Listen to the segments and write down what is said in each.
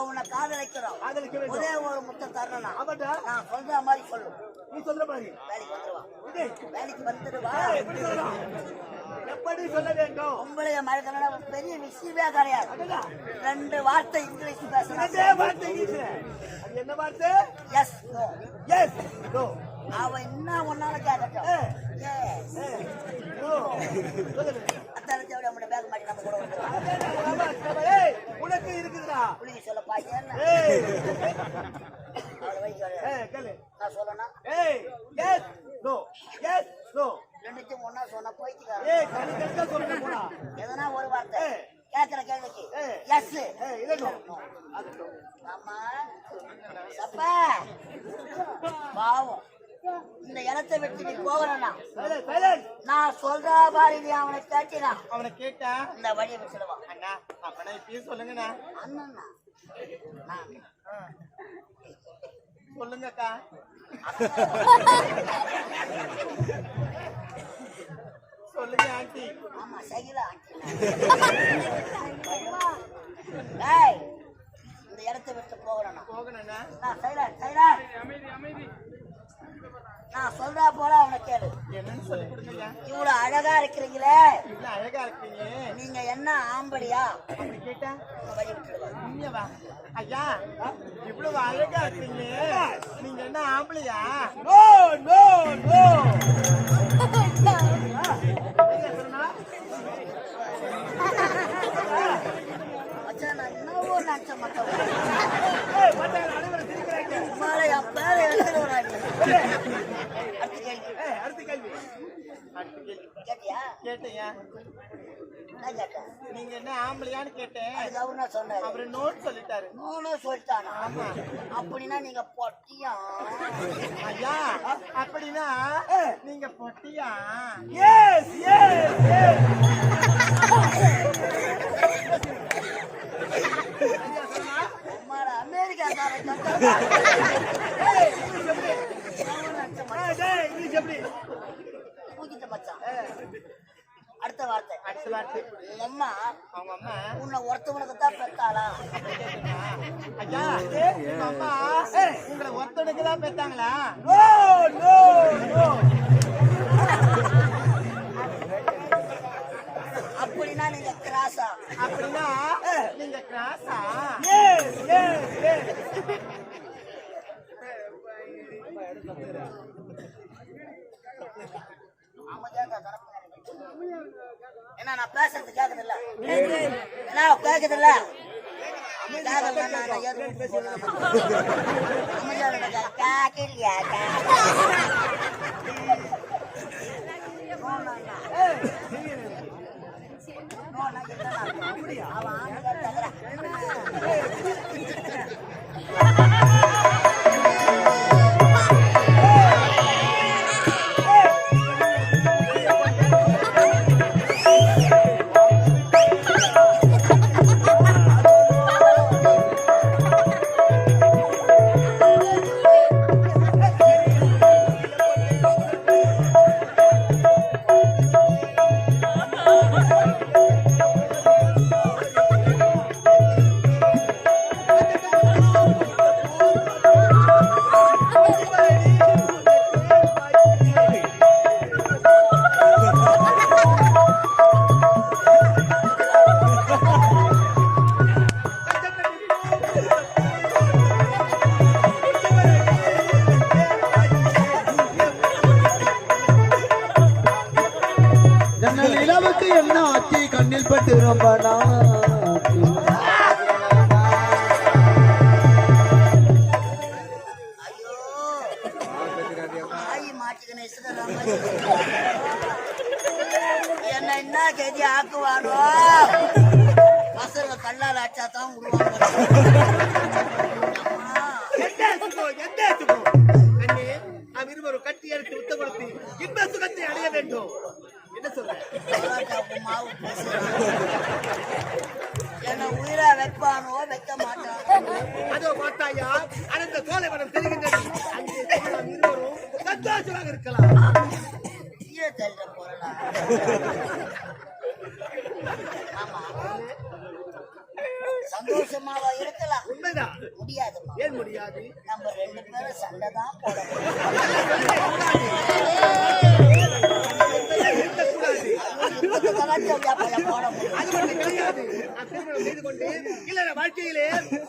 உன்னை காதலிக்கிறோம். ஒரே ஒரு முத்தம் தரணும். நான் சொல்ற மாதிரி சொல்லு. நீ சொல்ற மாதிரி வேலைக்கு வந்துருவா. வேலைக்கு வந்துடுவா. எப்படி சொல்ல வேண்டும்? உங்களைய மறக்கணும்னா பெரிய விஷயமே கிடையாது. 2 வார்த்தை இங்கிலீஷ் பேசணும். அது என்ன வார்த்தை? Yes no. Yes no. அவ என்ன ஒன்னால கேட்கட்டும். Yes no. அத்தால தேவடி நம்ம பேக் மாட்டி நம்ம கூட வந்துருவா. ஏய் உனக்கு இருக்குடா. புளிய சொல்ல பாக்கேன். ஏய் அவளை வைக்க. ஏய் கேளு. நான் சொல்லணும். ஏய் எஸ் நோ. Yes no. ரெண்டுக்கும் ஒண்ணா சொன்னா போய்க்குதா? ஏய் கண்ணு கண்ணா சொல்லுங்க போடா. எதனா ஒரு வார்த்தை கேக்குற கேள்விக்கு எஸ். இல்ல நோ. ஆமா அப்பா பாவம் இந்த இடத்தை விட்டு நீ போகலன்னா நான் சொல்ற மாதிரி நீ அவனை கேட்டினா அவனை கேட்டா இந்த வழியை விட்டுடுவான். அண்ணா அப்பனா இப்பயே சொல்லுங்கண்ணா. அண்ணா சொல்லுங்கக்கா. சொல்லுங்க ஆண்டி. ஆமா சகிலா ஆண்டி. டேய் இந்த இடத்தை விட்டு போகலன்னா போகணும்னா நான் சைலண்ட் அமைதி நான் சொல்றா போல அவனை கேளு. என்னன்னு சொல்லி கொடுங்க. இவ்வளவு அழகா இருக்கிறீங்களே. இவ்வளவு அழகா இருக்கீங்க. நீங்க என்ன ஆம்படியா? அப்படி கேட்டா வழி விட்டுடுவேன். உண்மையவா? ஐயா இவ்வளவு அழகா இருக்கீங்க. நீங்க என்ன ஆம்பளையா? No no no. மச்சான் நான் என்னவோ நினைச்ச மாட்டேன். என் பேரை எழுதுறாங்க. அடுத்த கேள்வி. கேட்டியா? கேட்டையா? நான் கேட்டேன். நீங்க என்ன ஆம்பளையான்னு கேட்டேன். அவர் என்ன சொன்னாரு? அவரு நோட் சொல்லிட்டாரு. நோன்னு சொல்லிட்டானா? அப்படின்னா நீங்க பொட்டியா? ஐயா அப்படின்னா நீங்க பொட்டியா? Yes yes yes. அமெரிக்கா அடுத்த வார்த்தை. உங்க அம்மா உன்னை ஒருத்தவனுக்கு தான் பெத்தாளா? ஐயா உங்க அம்மா உங்களை ஒருத்தனுக்கு தான் பெத்தாங்களா? அப்படின்னா நீங்க கிராஸா? அப்படின்னா நீங்க கிராஸா? என்ன நான் பேசுறது கேக்குது இல்ல? என்ன கேக்குது இல்ல? கண்ணில் பட்டு ரொம்ப என்ன என்ன கேஜி ஆக்குவானோ பசங்க கல்லால் அச்சாதான் விடுவாங்க. கட்டி எடுத்து வித்த கொடுத்து இன்ப சுகத்தை அடைய வேண்டும். என்ன சொல்ற? என்ன உயிரா வைப்பானோ வைக்க மாட்டானோ? அதோ பார்த்தாயா அனந்த சோலைவனம் தெரிகின்றது. அங்கே இருவரும் சந்தோஷமாக இருக்கலாம். சந்தோஷமாவா இருக்கலாம்? உண்மைதான். முடியாதுமா. ஏன் முடியாது? நம்ம 2 பேரும் சண்டை தான் போடணும். வாழ்க்கையிலே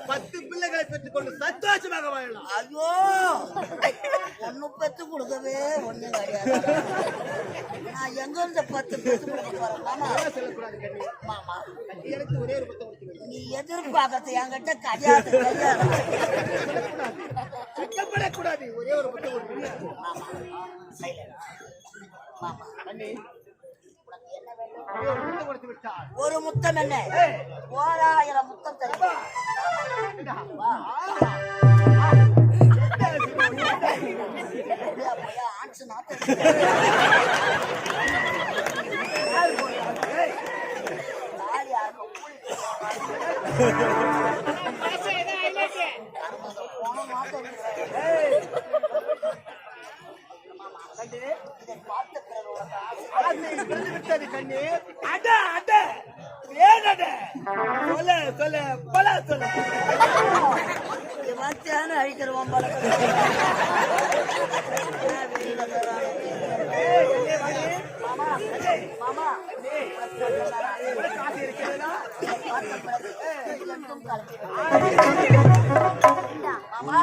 10 பிள்ளைகளை பெற்றுக் கொண்டு சந்தோஷமாக வாழலாம். ஐயோ, ஒண்ணு பெத்து கொடுக்கவே ஒண்ணும் கிடையாது. நான் எங்க இருந்து 10 பெத்து கொடுக்க போறேன் மாமா? சொல்லக்கூடாது கண்ணி. மாமா, எனக்கு ஒரே ஒரு பத்து கொடுத்து நீ எதிர்பார்க்கறது என்கிட்ட கிடையாது. வெட்கப்படக்கூடாது. ஒரே ஒரு பத்து கொடுத்து மாமா, சைலண்ட். மாமா, கண்ணி கொடுத்து விட்டார். ஒரு முத்தம் என்ன 1000 முத்தம் தெரியுமா? ஆட்சி நாட்டு போன மாதம் இதை பார்த்த விட்டது கண்ணி. அட அட ஏன் அட சொல்ல சொல்ல பல சொல்ல வாத்தியான அழிக்கிறோம் பல மாமா மாமா காசு இருக்கிறதா? மாமா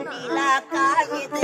நீலா காகிதே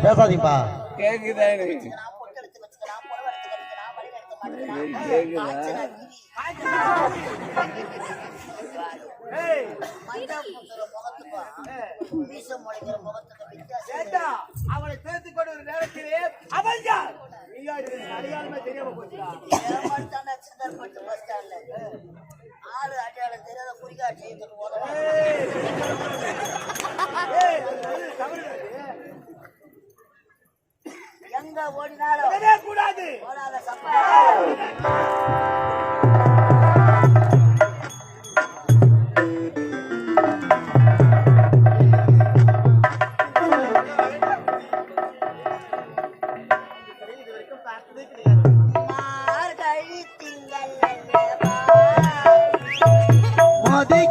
பேசாதீங்கப்பா. கேக்குதா? அவனை சேர்த்துக் கொண்டு ஒரு நேரத்திலே அவன் யார் அடையாளமே தெரியாம போச்சுடா. ஆளு அடையாளம் தெரியாத குறிகாட்சி எங்க ஓடினாலும் கூடாது. ஓடாத சப்பா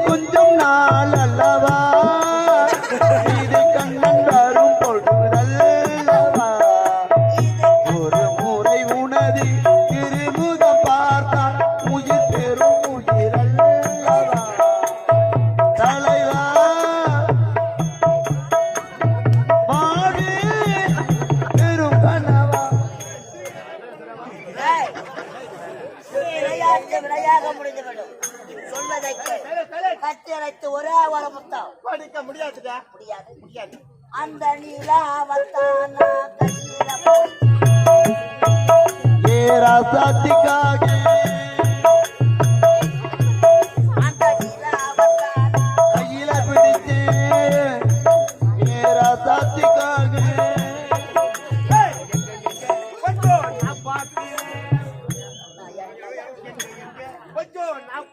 கொஞ்சம் நாள் அல்லவா இது கண்ணன் வரும் பொழுதல்லவா ஒரு முறை உனது திருமுகம் பார்த்தான் உயிர் பெறும் உயிரல்லவா தலைவா மாடு பெரும் கனவா. விளையாக முடிந்துவிடும். சொல்வதை கட்டி அழைத்து ஒரே ஒரு முத்தம் படிக்க முடியாதுடா. முடியாது முடியாது. அந்த நீலாவத்தானா கையில ஏராசாத்திக்காக அந்த நீலாவத்தானா கையில பிடிச்சேன் ஏராசாத்திக்காக கொஞ்சம் நான்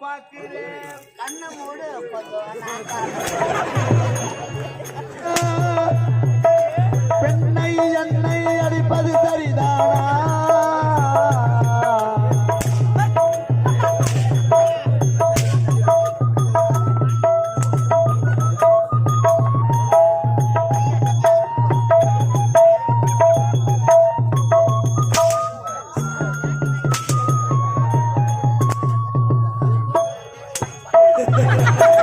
பார்க்கிறேன். கண்ணை மூடு கொஞ்சம் பெண்ணை என்னை அடிப்பது சரிதானா? நான்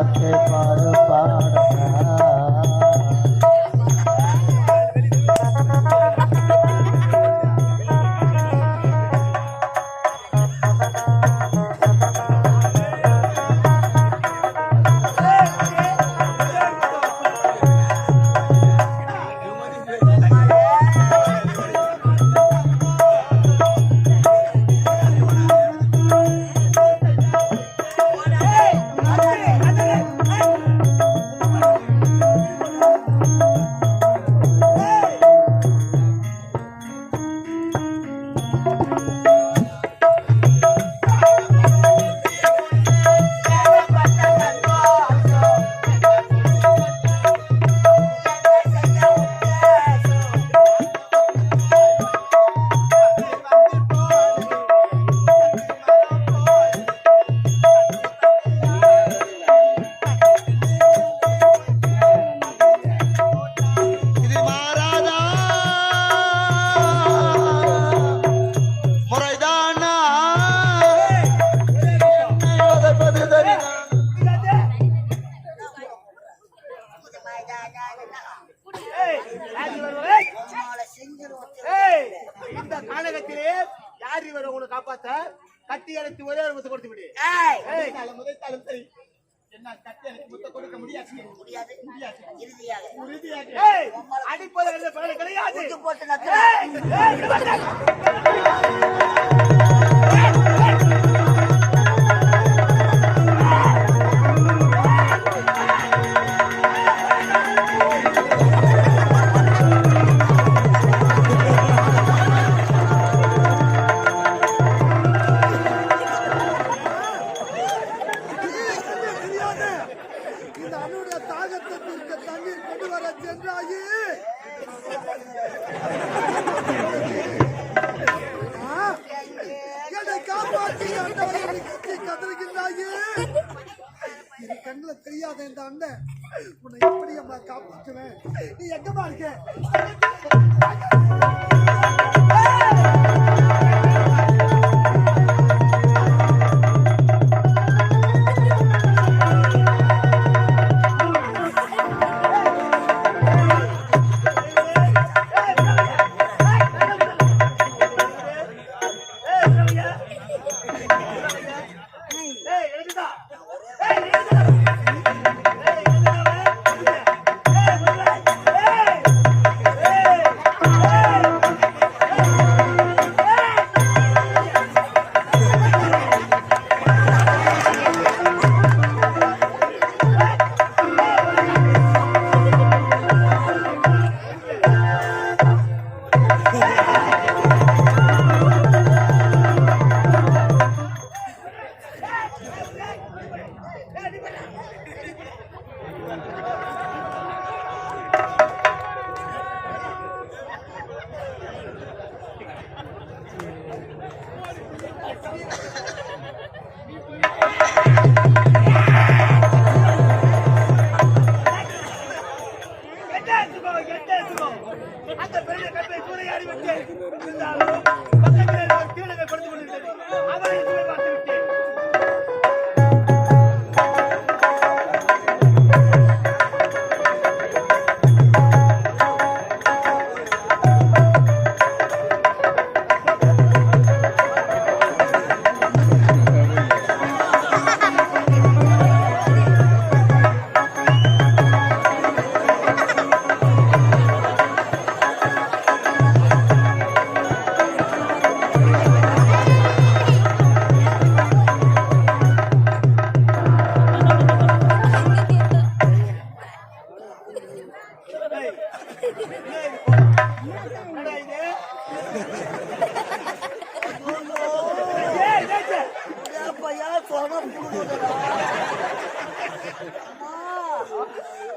பாட்டை பாடு பாடா. இந்த காலகத்திலே யார் இவரை உங்களை காப்பாத்த கட்டி அழைத்து ஒரே ஒரு முத்த கொடுத்து விடு. முதல் சரி என்ன கட்டி அழைத்து முத்த கொடுக்க முடியாது அடிப்பதை கிடையாது போட்டு கண்ணுல தெரியாத இந்த அண்ணன் உன்னை எப்படி அம்மா காப்பாற்றுவேன்? நீ எங்கம்மா இருக்க? அந்த பெரிய கட்டை சூறையாடி விட்டு பக்கத்தில் கீழே படுத்துக் கொண்டிருந்தது. அவரை பார்த்து விட்டேன்.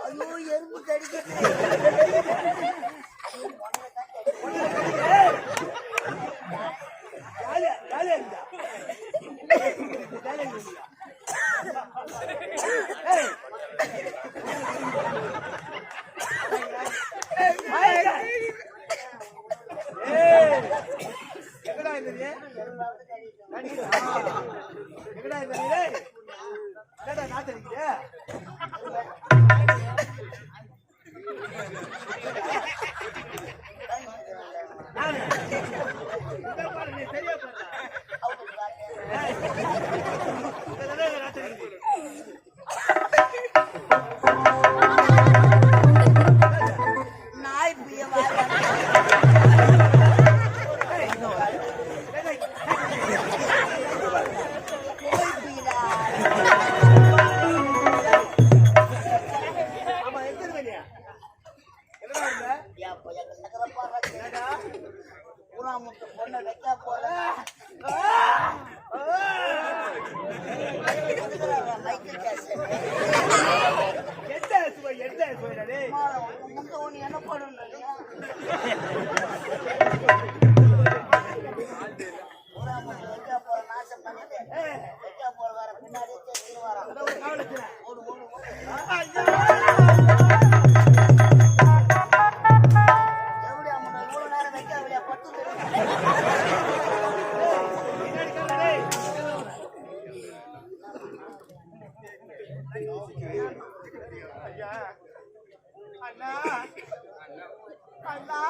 ஐயோ எறும்பு கடிக்கிறது. நாட்டு முந்த ஒண்ணு என்ன போடணும் இல்லையா வைக்கா போற நாசம் பண்ணிட்டு வைக்கா போற வர பின்னாடியே சேர்த்து வரான் ஓடு ஓடு எப்படி அம்மா இவ்வளவு நேரம் வைக்கா இல்லையா பத்து அண்ணா அண்ணா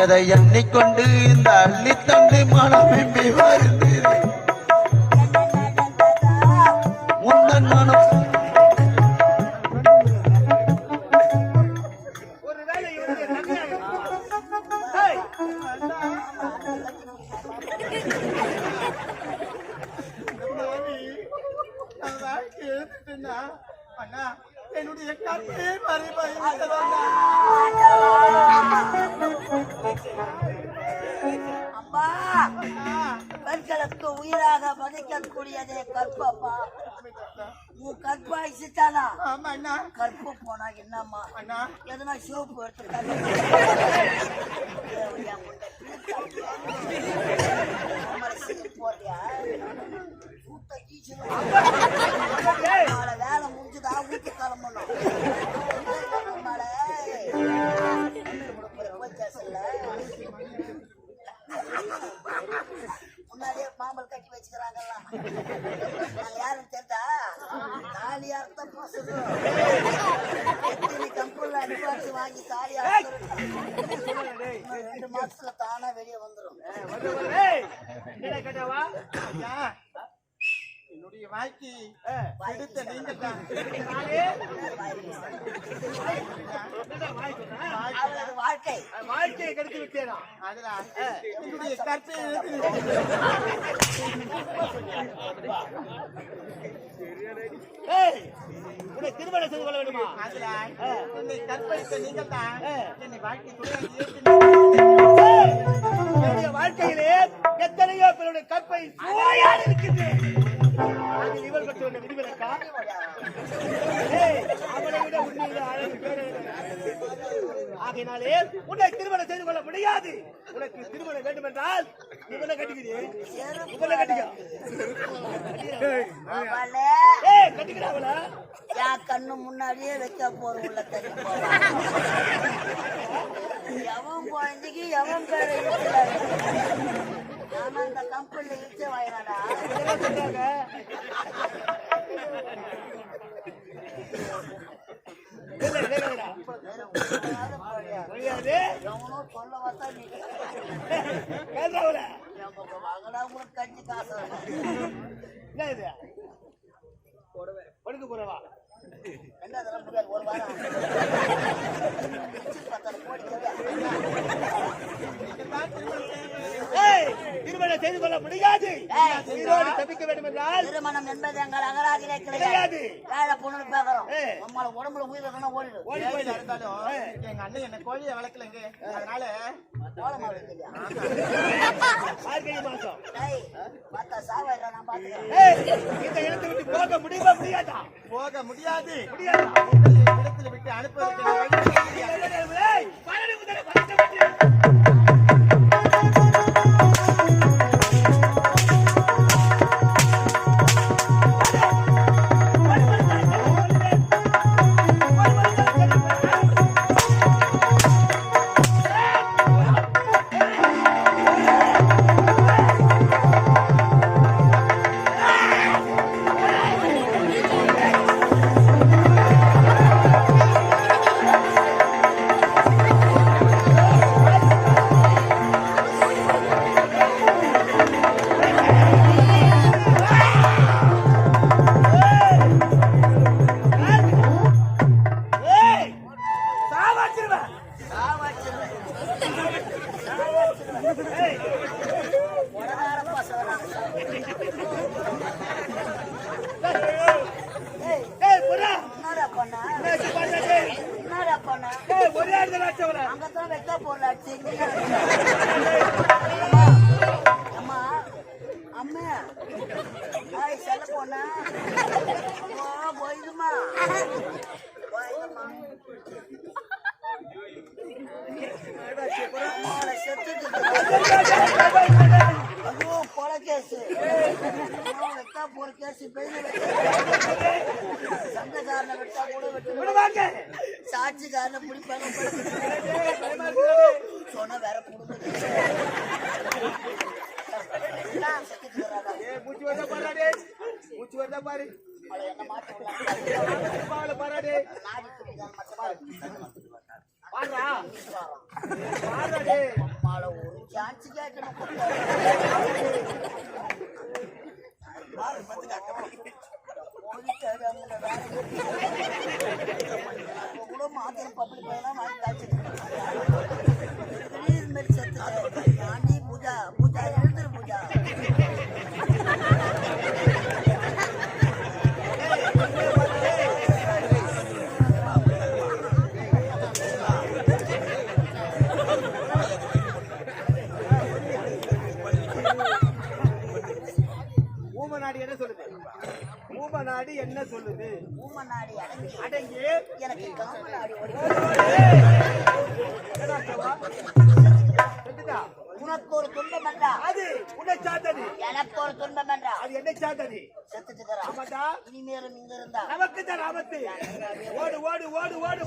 எதை எண்ணிக்கொண்டு இந்த அள்ளித்தண்டு மனம் விம்பி வருது முந்தன் மனம் ஒருவேளை இவருடைய தந்தையாக அண்ணா என்னுடைய கற்பே அம்மா பெண்களுக்கு உயிராக மதிக்கக்கூடியதே கற்பப்பா உன் கற்பா இசித்தானா கற்பு போனா என்னம்மா எதனா சோப்பு எடுத்து போறியா வேலை முடிஞ்சுதா வீட்டு கிளம்பணும் முன்னாடியே மாம்பல் கட்டி வச்சுக்கிறாங்கல்ல யாரும் தெரிந்தா தாலியா இருந்தா கம்பூர்ல அட்வான்ஸ் வாங்கி தாலியா 2 மாசத்துல தானா வெளியே வந்துடும் என்னுடைய வாழ்க்கை எடுத்த நீங்க தான் வாழ்க்கை வாழ்க்கையை கெடுத்து விட்டேனா அதனால் என்னுடைய கற்பை உன்னை திருமணம் செய்து கொள்ள வேண்டுமா அதனால் என்னை கற்பழித்த நீங்கள் தான் என்னை வாழ்க்கை என்னுடைய வாழ்க்கையிலே எத்தனையோ பேருடைய கற்பை சுவையாக இருக்குது இவள் கட்டு வந்த விதிவிலக்கா அவளை விட ஆகையினாலே உன்னை திருமணம் செய்து கொள்ள முடியாது உனக்கு திருமணம் வேண்டும் என்றால் இவனை கட்டிக்கிறேன் இவனை கட்டிக்கிறாங்களா என் கண்ணு முன்னாடியே வைக்க போற உள்ள தண்ணி எவன் குழந்தைக்கு எவன் பேரை ஆனா அந்த கம்பெனில இச்சே வாயினாடா எவனோ சொல்ல வந்தா நீ வாங்கடா உங்களுக்கு கஞ்சி காசு என்ன இது படுக்க போறவா என்ன அதெல்லாம் முடியாது ஒரு வாரம் திருமணம் செய்து கொள்ள முடியாது தப்பிக்க வேண்டும் என்றால் திருமணம் என்பது எங்கள் அகராதிலே கிடையாது வேலை பொண்ணு பேசுறோம் நம்மள உடம்புல உயிர் இருக்கணும் ஓடிடு இருந்தாலும் எங்க அண்ணன் என்ன கோழியை வளர்க்கலங்க அதனால மாசம் பார்த்தா சாவாயிரா நான் பாத்துக்கிறேன் இந்த இடத்தை விட்டு போக முடியுமா முடியாதா போக முடியாது இடத்துல விட்டு அனுப்புவதற்கு போனா போயிடுமா ஐயோ கொலை கேசு போற கேசு சங்கக்காரனை வெட்டா கூட வெட்டு சாட்சிக்காரனை பிடிப்பாங்க சொன்னா வேற மூச்சு வரதா பாரு மூச்சு வரதா பாரு என்ன மாற்றம் பாரு பாடுறா மாலை ஒரு சான்ஸ் கேட்கணும் கூட மாத்திரம் பப்ளிக் பையனா வாங்கி காய்ச்சிட்டு செத்து தாண்டி பூஜா பூஜா எழுதுரு பூஜா ஊமநாடி என்ன சொல்லுது ஊமநாடி அடங்கி எனக்கு காமநாடி உனக்கு ஒரு துன்பம் என்றா அது உன்னை சாத்தது எனக்கு ஒரு துன்பம் என்றா அது என்ன சாத்தது செத்துட்டு தரா ஆமாடா இனிமேலும் இங்க இருந்தா நமக்கு தான் ஆபத்து ஓடு ஓடு ஓடு ஓடு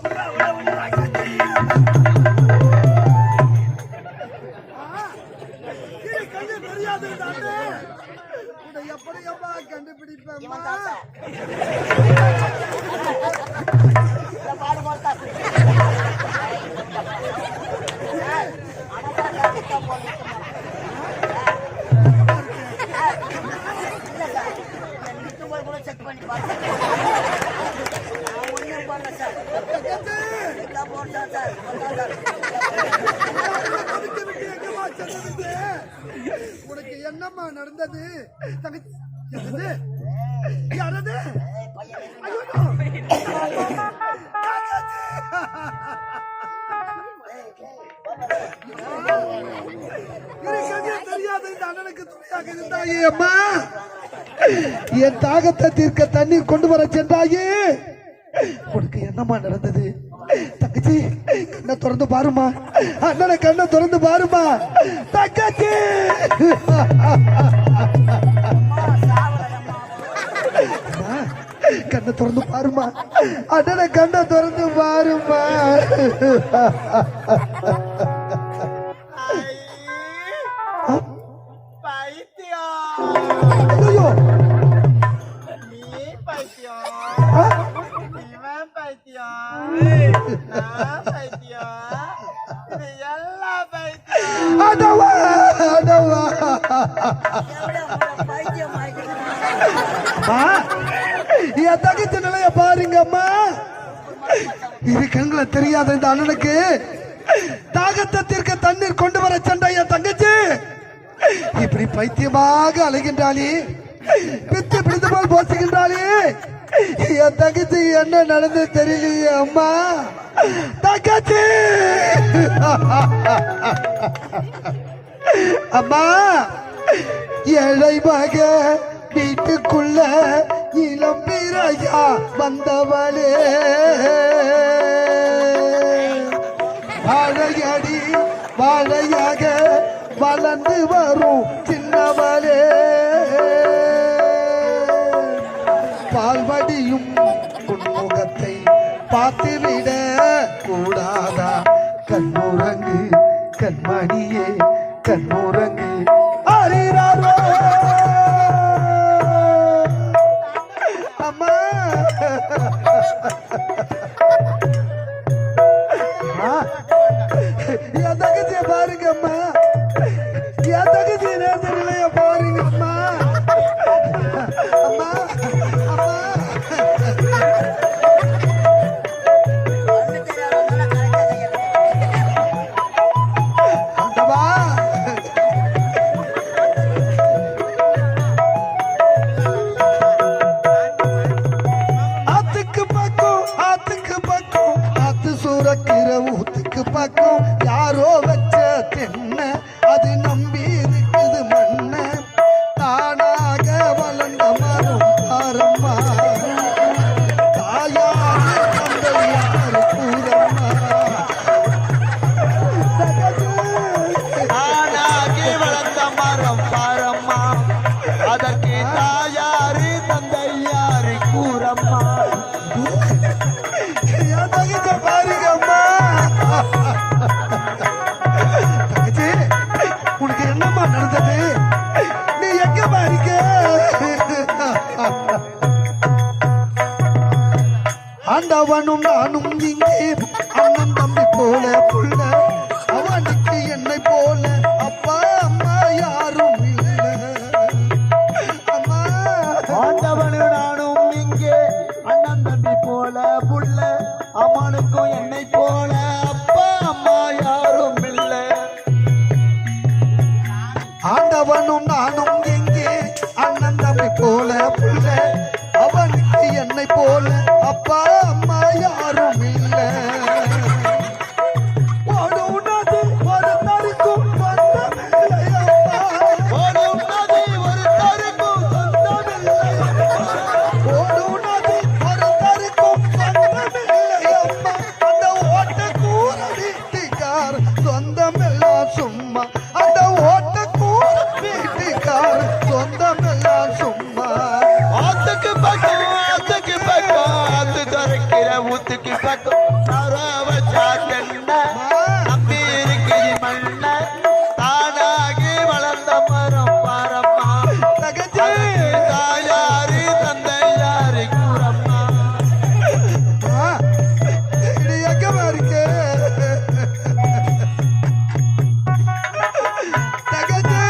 தெரியாது எப்படியப்பா கண்டுபிடிப்பேன் பாடு போட்டா கூட செக் பண்ணி பார்த்தேன் ஒன்றும் பண்ணல சார் போட்டா சார் உனக்கு என்னம்மா நடந்தது யாரது தெரியாத இந்த அண்ணனுக்கு துணையாக இருந்தாயே அம்மா என் தாகத்தை தீர்க்க தண்ணீர் கொண்டு வர சென்றாயே உனக்கு என்னம்மா நடந்தது தங்கச்சி கண்ணை திறந்து பாருமா அண்ணனை கண்ணை திறந்து பாருமா தங்கச்சி கண்ணை திறந்து பாருமா அண்ணனை கண்ணை திறந்து பாருமா ஐயோ அதவா அதவா என் தங்கச்சி நிலைய பாருங்கம்மா இது கண்களை தெரியாத இந்த அண்ணனுக்கு தாகத்தை தீர்க்க தண்ணீர் கொண்டு வர சென்ற என் தங்கச்சி இப்படி பைத்தியமாக அலைகின்றாளே பித்து பிடித்து போல் போசுகின்றாளே என் தங்கச்சி என்ன நடந்து தெரியலையே அம்மா தங்கச்சி அம்மா ஏழை மக வீட்டுக்குள்ள இளம் பிறையா வந்தவளே வாழையடி வாழையாக வளர்ந்து வரும் சின்னவளே பால்வடியும் உன்முகத்தை பார்த்துவிட கூடாதா கண்ணுறங்கு கண்மணியே கண்ணுறங்கு அறிறாரோ அம்மா என் தங்கச்சிய பாருங்க அம்மா என் தங்கச்சி நேர்ந்த நிலைய பாருங்க அம்மா அம்மா அம்மா அந்தவா ஆண்டவனும் நானும் இங்கே அண்ணன் தம்பி போல புள்ள அவனுக்கு என்னை போல அப்பா அம்மா யாரும் இல்லை அம்மா ஆண்டவனு நானும் இங்கே அண்ணன் தம்பி போல புள்ள அவனுக்கும் என்னை போல அப்பா அம்மா யாரும் இல்லை ஆண்டவனும் நானும் இங்கே அண்ணன் தம்பி போல புள்ள அவனுக்கு என்னை போல அப்பா அம்மா யாரும் இல்லை ஓடும் நதி ஒரு தருக்கும் சொந்தமில்லை அப்பா. ஓடும் நதி ஒரு தருக்கும் சொந்தமில்லை ஓடும் நதி ஒரு தருக்கும் சொந்தமில்லை அம்மா. அந்த ஓட்டக்கூர வீட்டுக்கார் சொந்தமெல்லாம் சும்மா அந்த ஓட்டக்கூர வீட்டுக்கார் சொந்தமெல்லாம் சும்மா ஆத்துக்கு பக்கம் ஆத்து துறைக்கிற ஊத்துக்கு பக்கம் சாக்கண்ண நம்பி இருக்குது மண்ண தானாகி வளர்ந்த மரம் பாரம்மா தகஜே தாயாரு தந்தை யாரு கூறம்மா இது எங்கம்மா இருக்கு தகஜே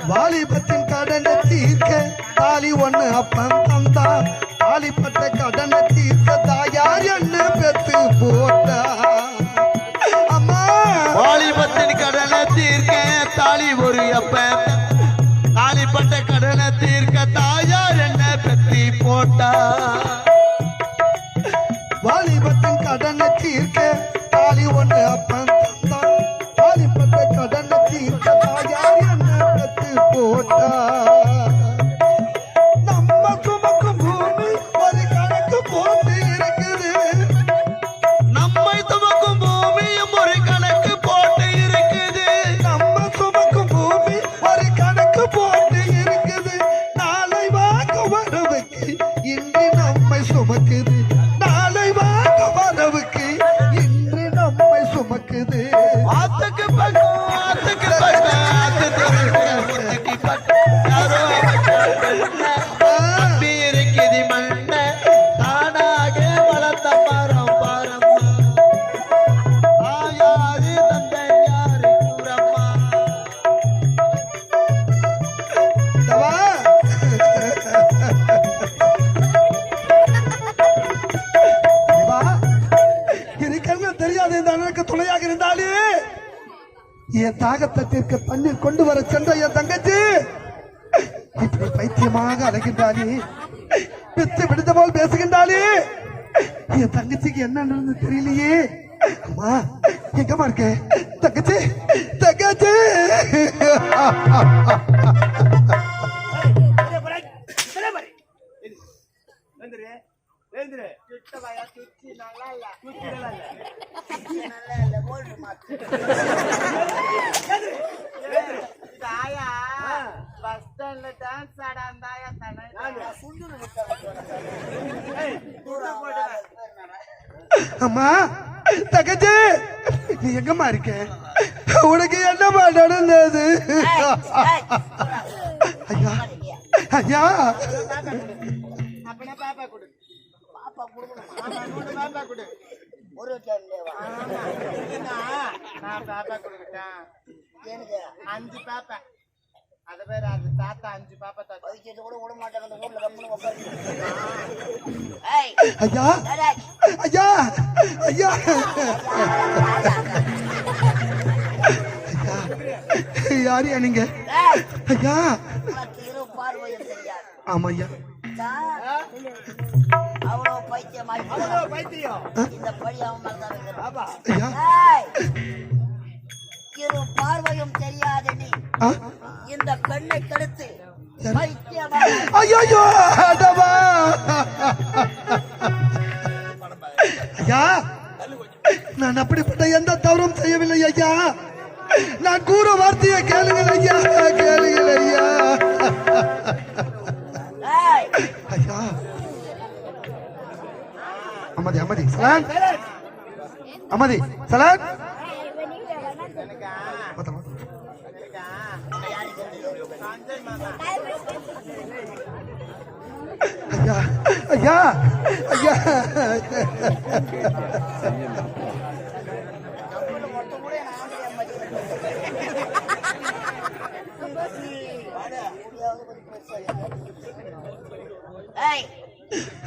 வாலிபத்தின் கடனை தீர்க்க தாலி ஒண்ணு அப்பன் தந்தா தாலிப்பட்ட கடனை தீர்க்க தாயார் என்ன பெத்து போட்டா அம்மா வாலிபத்தின் கடனை தீர்க்க தாலி ஒரு அப்ப தாலிப்பட்ட கடனை தீர்க்க தாயார் என்ன பெத்தி போட்டா வாலிபத்தின் கடனை தீர்க்க தாலி ஒண்ணு அப்பன் தந்தா தாலிப்பட்ட கடனை தீர்க்க தாயார் என்ன பெத்து போட்டா நம்ம சுமக்கும் பூமி ஒரு கணக்கு போட்டு இருக்குது நம்மை துவக்கும் பூமியும் ஒரு கணக்கு போட்டு இருக்குது நம்ம சுமக்கும் பூமி ஒரு கணக்கு போட்டு இருக்குது நாளை வாங்க வரவுக்கு இன்று நம்மை சுமக்குது நாளை வாங்க வரவுக்கு இன்று நம்மை சுமக்குது ஆத்துக்கு பக்கம் ஆத்து துறைக்கிற ஊத்துக்கு பக்கம் யாரோ நம்பி இருக்குது மண்ண தானாக வளர்ந்த மரம் பாரம்மா தாயாரு தந்தை யாரு கூறம்மா தவா. தேவா, இருக்கிறது தெரியாது இந்த அண்ணனுக்கு துணையாக இருந்தாலே என் தாகத்தை தீர்க்க தண்ணீர் கொண்டு வர சென்ற என் தங்கச்சி இப்படி பைத்தியமாக அலைகின்றாளே பித்து பிடித்த போல் பேசுகின்றாளே என் தங்கச்சிக்கு என்ன நடந்து தெரியலையே அம்மா எங்கம்மா இருக்க தங்கச்சி தங்கச்சி நல்லா இல்ல ஓல்டு மாத்து தாயா பஸ் ஸ்டாண்ட்ல டான்ஸ் ஆட அந்த ஆயா தானே சுண்டுன்னு அம்மா தங்கச்சி நீ எங்கம்மா இருக்க உனக்கு என்னம்மா நடந்தது ஐயா ஐயா அப்பனா பாப்பா கொடு பாப்பா கொடுக்கணும் ஆமா நூறு பாப்பா கொடு ஒரு டைம்லேவா நான் பாப்பா கொடுக்கிட்டேன் எனக்கு 5 பாப்பா அது பேர் அது தாத்தா 5 பாப்பா தாத்தா வயிற்று கூட விட மாட்டாங்க அந்த ஊர்ல கம்முன்னு உட்காந்து ஏய் ஐயா டேய் ஐயா ஐயா யாரியா நீங்க டேய் ஐயா உனக்கு இரு பார்வையும் தெரியாது ஆமா ஐயா அவ்வளோ பைத்தியமாய் அவ்வளோ பைத்தியம் இந்த பழி அவன் மேல தான் வைக்கிறான். ஐயா டேய், இரு பார்வையும் தெரியாத நீ ஆ? இந்த பெண்ணை கெடுத்து சரி. பைத்தியமாக ஐயோ அடவா ஐயா நான் அப்படிப்பட்ட எந்த தவறும் செய்யவில்லை ஐயா நான் கூற வார்த்தையை கேளுங்கள் ஐயா கேளுங்கள் ஐயா டேய், ஐயா அமதி அமதி சலான் அமதி சலான் ஐயா ஐயா ஐயா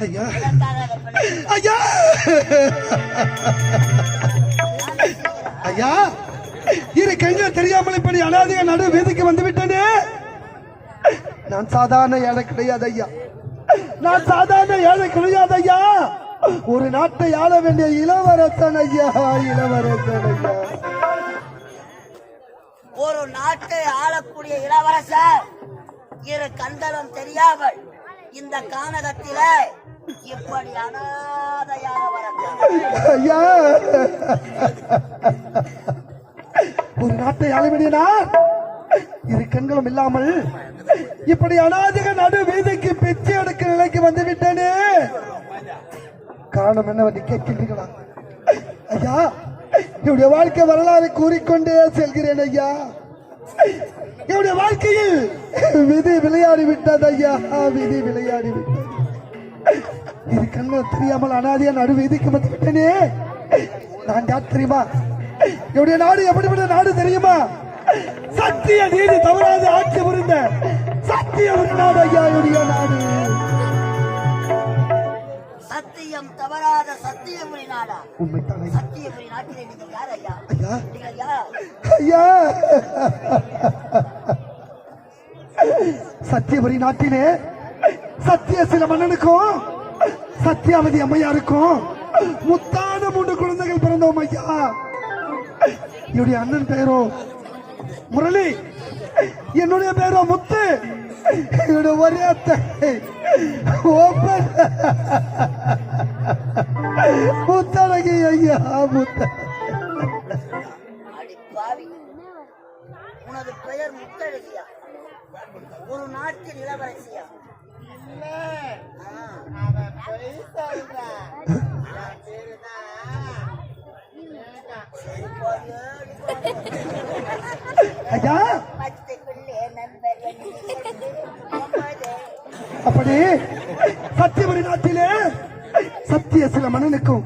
ஐயா ஐயா ஐயா இரு கைகள் தெரியாமல் இப்படி அனாதைய நடு வீதிக்கு வந்து விட்டனே. நான் சாதாரண ஏழை கிடையாது ஐயா, நான் சாதாரண ஏழை கிடையாது ஐயா. ஒரு நாட்டை ஆள வேண்டிய இளவரசன் ஐயா, இளவரசன் ஐயா. ஒரு நாட்டை ஆளக்கூடிய இளவரசர் இரு கண்களும் தெரியாமல் இந்த கானகத்தில இப்படி அனாதையாக வர ஐயா. ஒரு நாட்டை ஆள வேண்டிய நான் இரு கண்களும் இல்லாமல் இப்படி அனாதைக நடு வீதிக்கு பிச்சை எடுக்க நிலைக்கு வந்து விட்டேனே. காரணம் என்னவென்று கேட்கின்றீர்களா ஐயா? என்னுடைய வாழ்க்கை வரலாறு கூறிக்கொண்டே செல்கிறேன் ஐயா. என்னுடைய வாழ்க்கையில் விதி விளையாடி விட்டது ஐயா, விதி விளையாடி விட்டது. இது கண்கள் தெரியாமல் அனாதையா நடு வீதிக்கு வந்து விட்டேனே. நான் யார் தெரியுமா? என்னுடைய நாடு எப்படிப்பட்ட நாடு தெரியுமா? சத்திய நீதி தவறாத ஆட்சி புரிந்த சத்திய ஒரு நாடு ஐயா என்னுடைய நாடு. சத்தியம் தவறாத சத்தியமுறை நாடா? உண்மைத்தானே? சத்தியமுறை நாட்டிலே நீங்கள் யார் ஐயா? ஐயா நீங்கள் யார் ஐயா? சத்தியபுரி நாட்டிலே சத்திய சில மன்னனுக்கும் சத்தியாவதி அம்மையாருக்கும் முத்தான 3 குழந்தைகள் பிறந்தோம் ஐயா. என்னுடைய அண்ணன் பெயரோ முரளி, என்னுடைய பேரோ முத்து. என்னுடைய ஒரே அத்தை முத்தழகி ஐயா, முத்த. அடிப்பாவி, உனது பெயர் முத்தழகியா? ஒரு நாட்டின் இளவரசியா? ஐயா அப்படி சத்தியவதி நாட்டிலே சத்திய சில மன்னனுக்கும்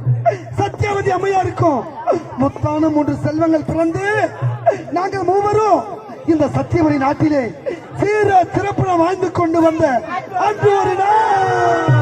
சத்தியாவதி அம்மையாருக்கும் மொத்தான 3 செல்வங்கள் பிறந்து நாங்கள் மூவரும் இந்த சத்தியவதி நாட்டிலே சீர சிறப்புடன் வாழ்ந்து கொண்டு வந்த அன்று ஒரு நாள்